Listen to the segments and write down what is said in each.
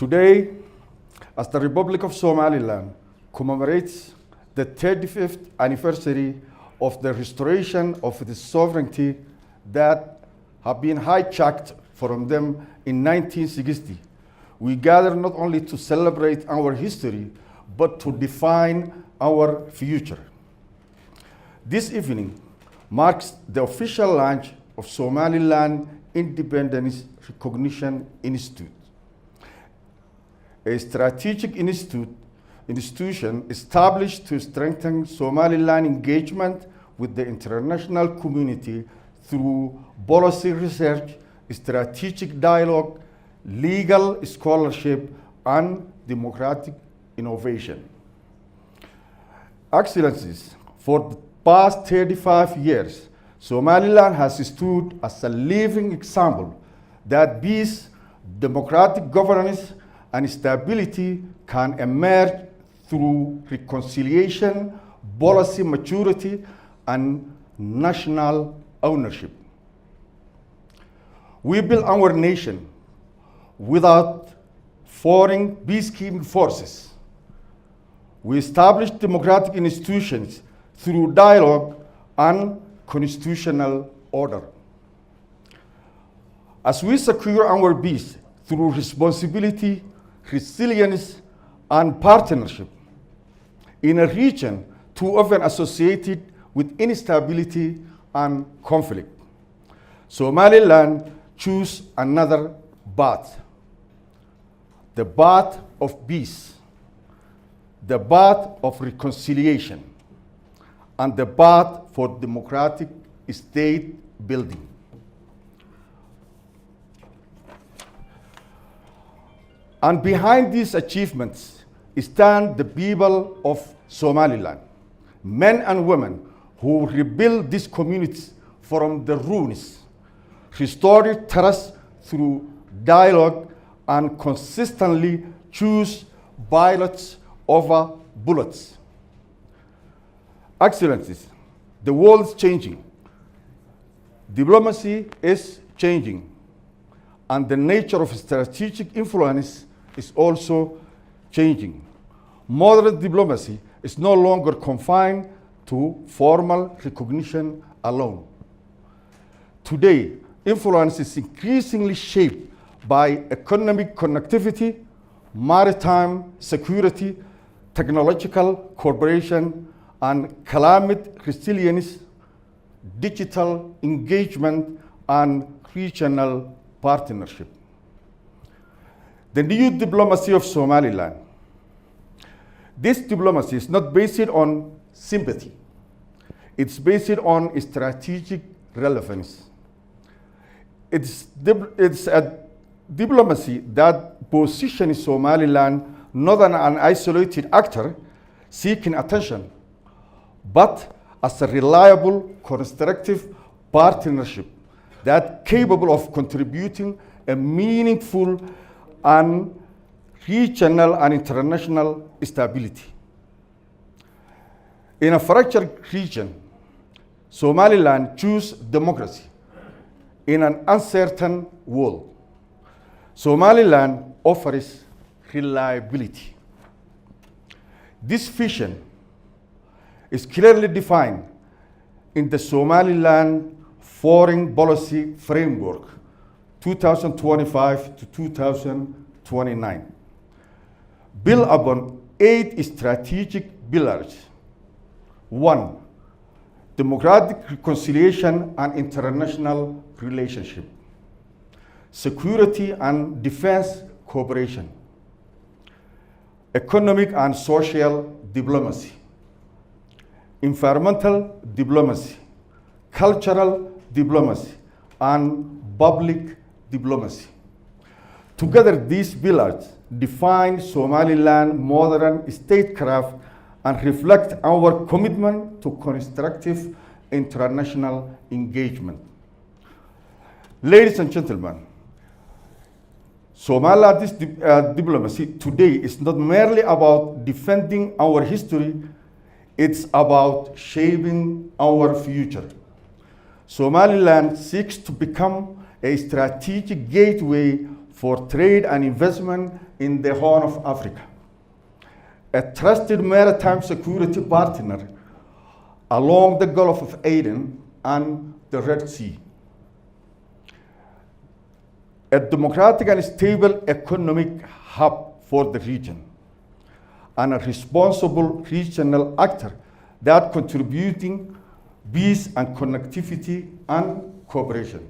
Today, as the Republic of Somaliland commemorates the 35th anniversary of the restoration of its sovereignty that have been hijacked from them in 1960, we gather not only to celebrate our history, but to define our future. This evening marks the official launch of Somaliland Independence Recognition Institute, a strategic institution established to strengthen Somaliland engagement with the international community through policy research, strategic dialogue, legal scholarship, and democratic innovation. Excellencies, for the past 35 years, Somaliland has stood as a living example that peace, democratic governance, and stability can emerge through reconciliation, policy maturity, and national ownership. We built our nation without foreign peacekeeping forces. We established democratic institutions through dialogue and constitutional order. As we secure our peace through responsibility, resilience, and partnership in a region too often associated with instability and conflict, Somaliland chose another path, the path of peace, the path of reconciliation, and the path for democratic state building. And behind these achievements stand the people of Somaliland, men and women who rebuilt these communities from the ruins, restored trust through dialogue, and consistently choose violence over bullets. Excellencies, the world is changing. Diplomacy is changing, and the nature of strategic influence is also changing. Modern diplomacy is no longer confined to formal recognition alone. Today, influence is increasingly shaped by economic connectivity, maritime security, technological cooperation, and climate resilience, digital engagement, and regional partnership. The new diplomacy of Somaliland. This diplomacy is not based on sympathy. It's based on strategic relevance. It's a diplomacy that positions Somaliland not as an isolated actor seeking attention, but as a reliable, constructive partnership that capable of contributing a meaningful and regional and international stability. In a fractured region, Somaliland chose democracy. In an uncertain world, Somaliland offers reliability. This vision is clearly defined in the Somaliland Foreign Policy Framework 2025 to 2029, built upon 8 strategic pillars. 1, democratic reconciliation and international relationship, security and defense cooperation, economic and social diplomacy, environmental diplomacy, cultural diplomacy, and public diplomacy. Together, these pillars define Somaliland's modern statecraft and reflect our commitment to constructive international engagement. Ladies and gentlemen, Somaliland's diplomacy today is not merely about defending our history, it's about shaping our future. Somaliland seeks to become a strategic gateway for trade and investment in the Horn of Africa, a trusted maritime security partner along the Gulf of Aden and the Red Sea, a democratic and stable economic hub for the region, and a responsible regional actor that contributing peace and connectivity and cooperation.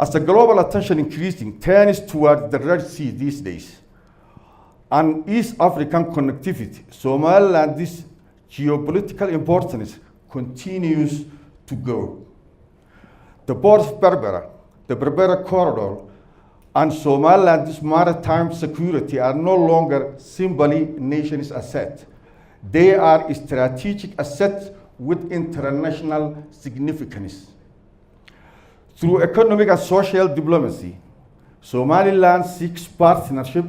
As the global attention increasing turns toward the Red Sea these days and East African connectivity, Somaliland's geopolitical importance continues to grow. The Port of Berbera, the Berbera Corridor, and Somaliland's maritime security are no longer simply nation's assets. They are strategic assets with international significance. Through economic and social diplomacy, Somaliland seeks partnership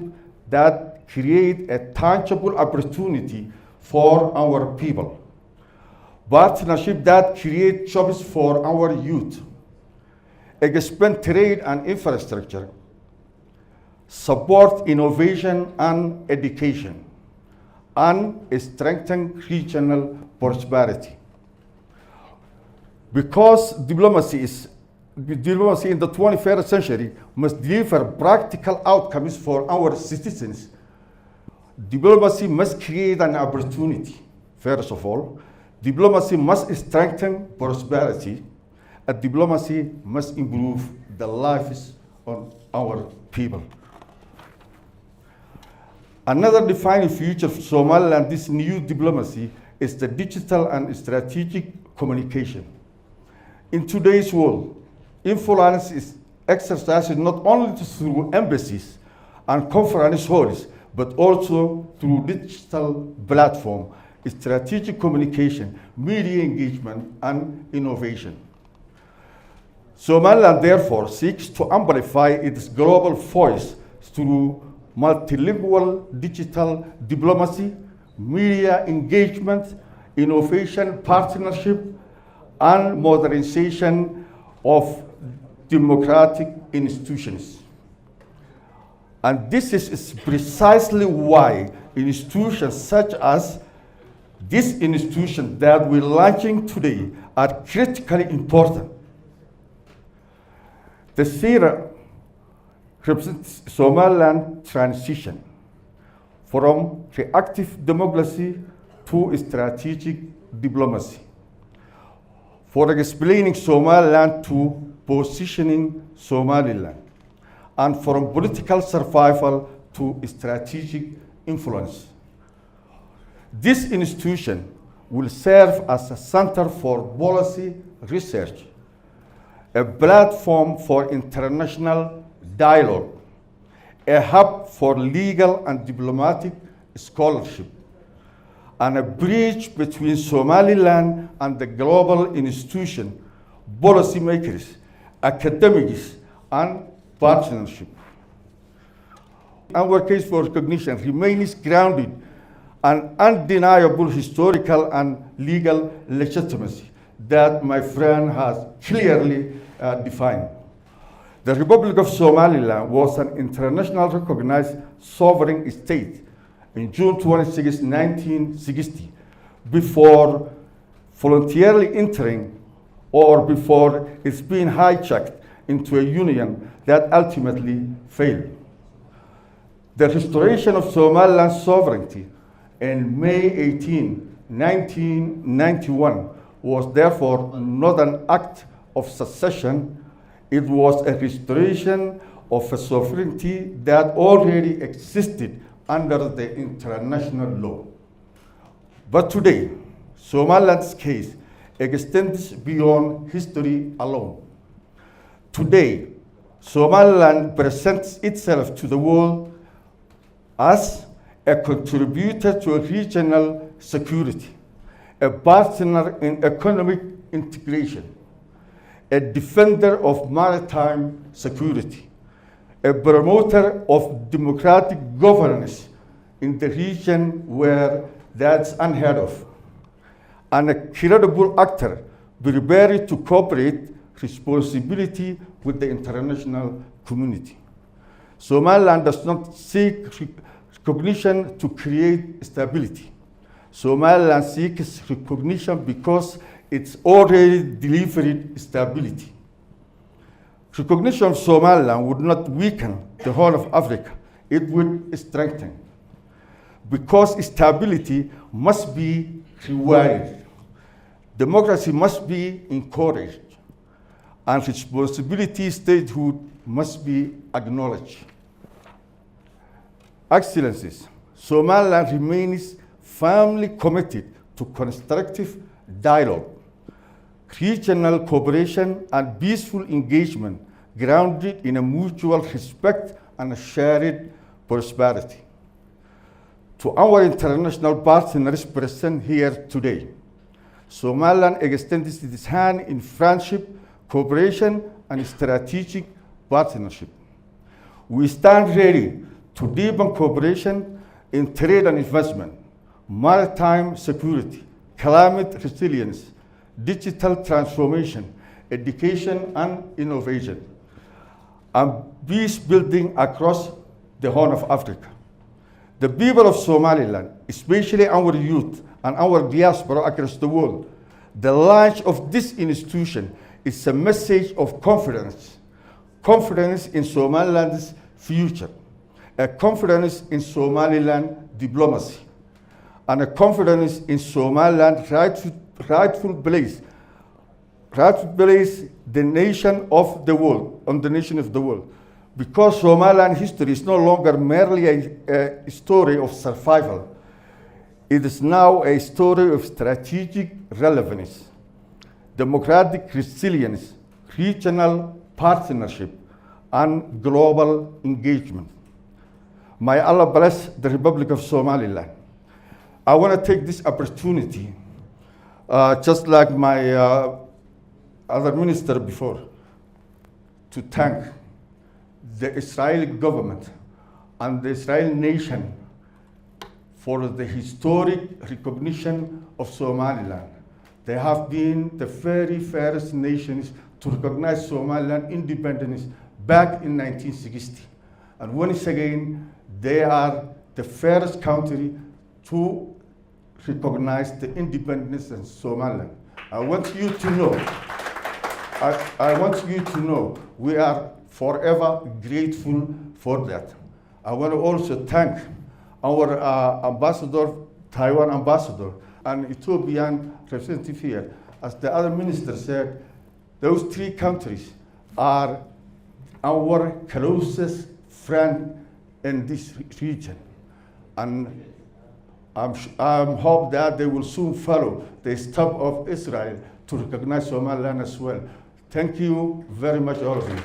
that create a tangible opportunity for our people. Partnership that create jobs for our youth, expand trade and infrastructure, support innovation and education, and strengthen regional prosperity. Because diplomacy in the 21st century must deliver practical outcomes for our citizens, diplomacy must create an opportunity. First of all, diplomacy must strengthen prosperity, and diplomacy must improve the lives of our people. Another defining feature of Somaliland, this new diplomacy, is the digital and strategic communication. In today's world, influence is exercised not only through embassies and conference halls, but also through digital platform, strategic communication, media engagement, and innovation. Somaliland therefore seeks to amplify its global voice through multilingual digital diplomacy, media engagement, innovation partnership, and modernization of democratic institutions. And this is precisely why institutions such as this institution that we're launching today are critically important. The CERA represents Somaliland transition from reactive democracy to strategic diplomacy, for explaining Somaliland to positioning Somaliland, and from political survival to strategic influence. This institution will serve as a center for policy research, a platform for international dialogue, a hub for legal and diplomatic scholarship, and a bridge between Somaliland and the global institution, policymakers, academics, and partnership. Our case for recognition remains grounded in undeniable historical and legal legitimacy that my friend has clearly defined. The Republic of Somaliland was an internationally recognized sovereign state in June 26, 1960, before voluntarily entering or before it's being hijacked into a union that ultimately failed. The restoration of Somaliland's sovereignty in May 18, 1991 was therefore not an act of secession. It was a restoration of a sovereignty that already existed under the international law. But today, Somaliland's case extends beyond history alone. Today, Somaliland presents itself to the world as a contributor to regional security, a partner in economic integration, a defender of maritime security, a promoter of democratic governance in the region where that's unheard of, and a credible actor prepared to cooperate responsibility with the international community. Somaliland does not seek recognition to create stability. Somaliland seeks recognition because it's already delivered stability. Recognition of Somaliland would not weaken the whole of Africa, it would strengthen. Because stability must be rewarded, democracy must be encouraged, and responsibility statehood must be acknowledged. Excellencies, Somaliland remains firmly committed to constructive dialogue, regional cooperation, and peaceful engagement grounded in a mutual respect and a shared prosperity. To our international partners present here today, Somaliland extends its hand in friendship, cooperation, and strategic partnership. We stand ready to deepen cooperation in trade and investment, maritime security, climate resilience, digital transformation, education and innovation, and peace building across the Horn of Africa. The people of Somaliland, especially our youth and our diaspora across the world, the launch of this institution is a message of confidence, confidence in Somaliland's future, a confidence in Somaliland diplomacy, and a confidence in Somaliland's rightful place, the nation of the world, on the nation of the world. Because Somaliland history is no longer merely a story of survival, it is now a story of strategic relevance, democratic resilience, regional partnership, and global engagement. May Allah bless the Republic of Somaliland. I want to take this opportunity, just like my other minister before, to thank the Israeli government and the Israeli nation for the historic recognition of Somaliland. They have been the very first nations to recognize Somaliland independence back in 1960. And once again, they are the first country to recognize the independence of Somaliland. I want you to know, we are forever grateful for that. I want to also thank our ambassador, Taiwan ambassador, and Ethiopian representative here. As the other minister said, those three countries are our closest friend in this region. And I'm hope that they will soon follow the step of Israel to recognize Somaliland as well. Thank you very much, all of you.